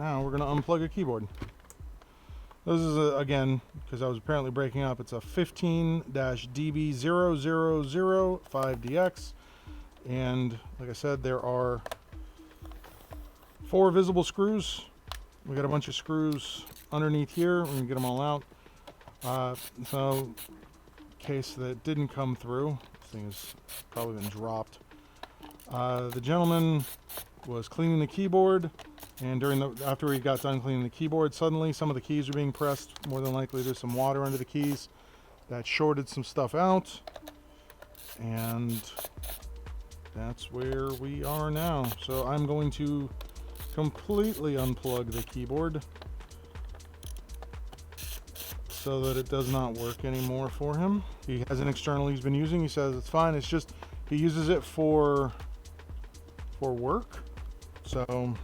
now we're going to unplug a keyboard. This is, again, because I was apparently breaking up, it's a 15-DB0005DX. And like I said, there are 4 visible screws. We got a bunch of screws underneath here. We're going to get them all out. So, in case that didn't come through, this thing has probably been dropped. The gentleman was cleaning the keyboard, and after he got done cleaning the keyboard, suddenly some of the keys are being pressed. More than likely there's some water under the keys that shorted some stuff out, and that's where we are now. So I'm going to completely unplug the keyboard so that it does not work anymore for him. He has an external he's been using. He says it's fine. It's just he uses it for work, so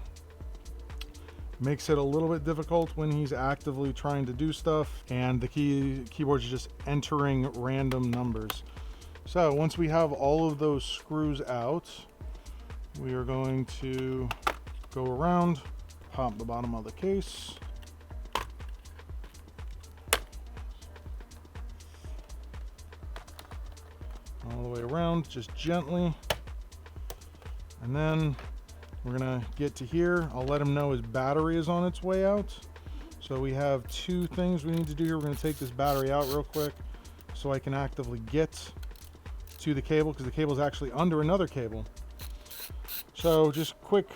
makes it a little bit difficult when he's actively trying to do stuff and the keyboard's just entering random numbers. So once we have all of those screws out, we are going to go around, pop the bottom of the case, all the way around, just gently. And then we're gonna get to here. I'll let him know his battery is on its way out. So we have 2 things we need to do here. We're gonna take this battery out real quick so I can actively get to the cable, because the cable is actually under another cable. So just quick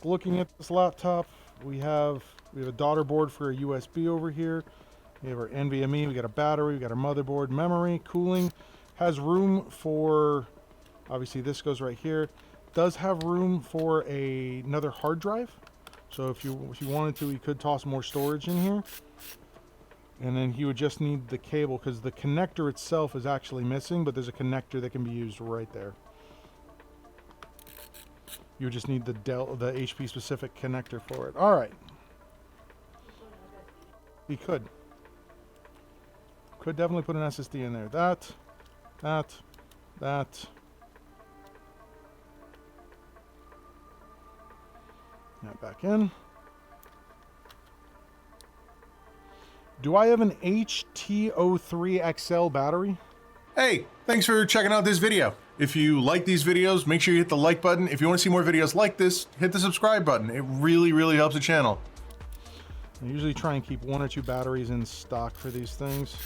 looking at this laptop. We have a daughter board for a USB over here. We have our NVMe, we got a battery, we got our motherboard, memory, cooling. Has room for, obviously this goes right here. Does have room for another hard drive. So if you wanted to, you could toss more storage in here. And then he would just need the cable, because the connector itself is actually missing, but there's a connector that can be used right there. You would just need the HP specific connector for it. All right. He could definitely put an SSD in there. That. Now back in. Do I have an HT03XL battery? Hey, thanks for checking out this video. If you like these videos, make sure you hit the like button. If you want to see more videos like this, hit the subscribe button. It really, really helps the channel. I usually try and keep 1 or 2 batteries in stock for these things.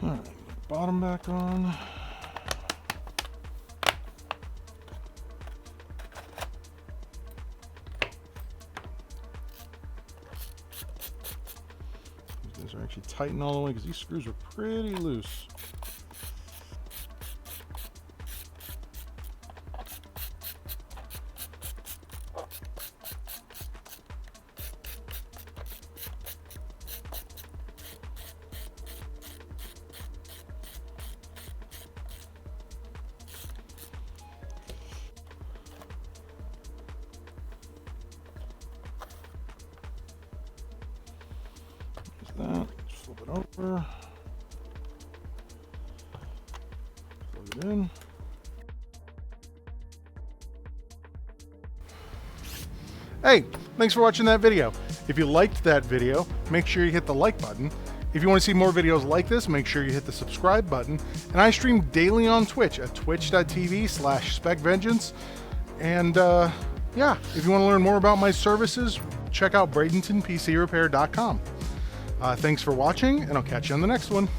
All right, bottom back on. These guys are actually tightened all the way because these screws are pretty loose. That, flip it over, plug it in. Hey, thanks for watching that video. If you liked that video, make sure you hit the like button. If you want to see more videos like this, make sure you hit the subscribe button. And I stream daily on Twitch at twitch.tv/SpecVengeance. And yeah, if you want to learn more about my services, check out Bradenton PC Repair.com. Thanks for watching, and I'll catch you on the next one.